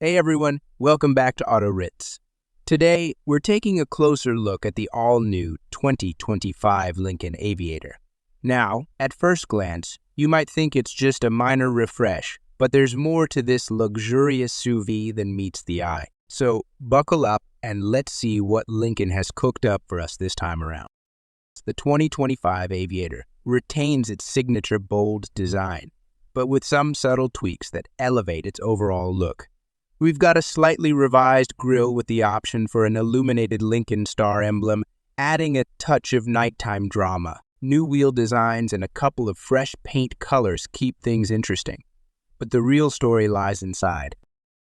Hey everyone, welcome back to Auto Ritz. Today, we're taking a closer look at the all-new 2025 Lincoln Aviator. Now, at first glance, you might think it's just a minor refresh, but there's more to this luxurious SUV than meets the eye. So, buckle up and let's see what Lincoln has cooked up for us this time around. The 2025 Aviator retains its signature bold design, but with some subtle tweaks that elevate its overall look. We've got a slightly revised grille with the option for an illuminated Lincoln Star emblem, adding a touch of nighttime drama. New wheel designs and a couple of fresh paint colors keep things interesting. But the real story lies inside.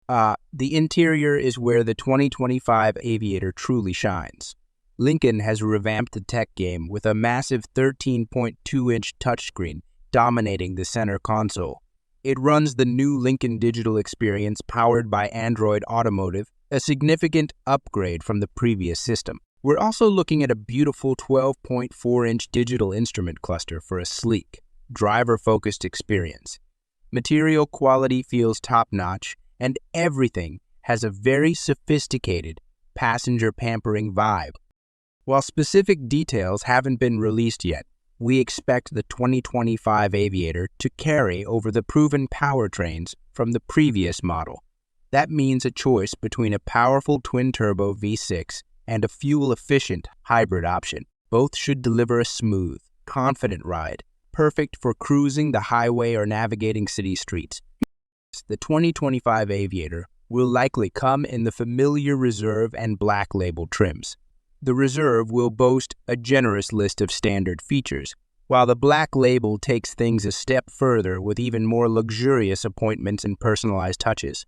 The interior is where the 2025 Aviator truly shines. Lincoln has revamped the tech game with a massive 13.2-inch touchscreen dominating the center console. It runs the new Lincoln Digital Experience powered by Android Automotive, a significant upgrade from the previous system. We're also looking at a beautiful 12.4-inch digital instrument cluster for a sleek, driver-focused experience. Material quality feels top-notch, and everything has a very sophisticated, passenger-pampering vibe. While specific details haven't been released yet, we expect the 2025 Aviator to carry over the proven powertrains from the previous model. That means a choice between a powerful twin-turbo V6 and a fuel-efficient hybrid option. Both should deliver a smooth, confident ride, perfect for cruising the highway or navigating city streets. The 2025 Aviator will likely come in the familiar Reserve and Black Label trims. The Reserve will boast a generous list of standard features, while the Black Label takes things a step further with even more luxurious appointments and personalized touches.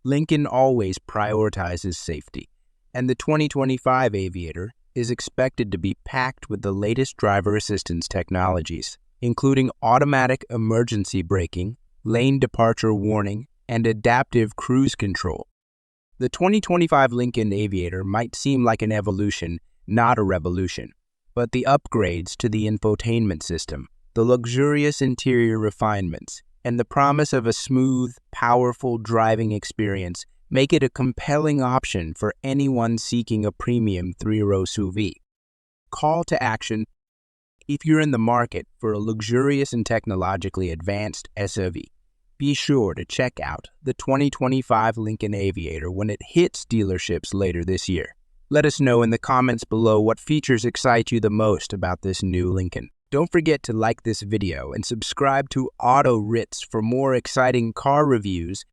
Lincoln always prioritizes safety, and the 2025 Aviator is expected to be packed with the latest driver assistance technologies, including automatic emergency braking, lane departure warning, and adaptive cruise control. The 2025 Lincoln Aviator might seem like an evolution, not a revolution, but the upgrades to the infotainment system, the luxurious interior refinements, and the promise of a smooth, powerful driving experience make it a compelling option for anyone seeking a premium three-row SUV. Call to action: if you're in the market for a luxurious and technologically advanced SUV, be sure to check out the 2025 Lincoln Aviator when it hits dealerships later this year. Let us know in the comments below what features excite you the most about this new Lincoln. Don't forget to like this video and subscribe to Auto Ritz for more exciting car reviews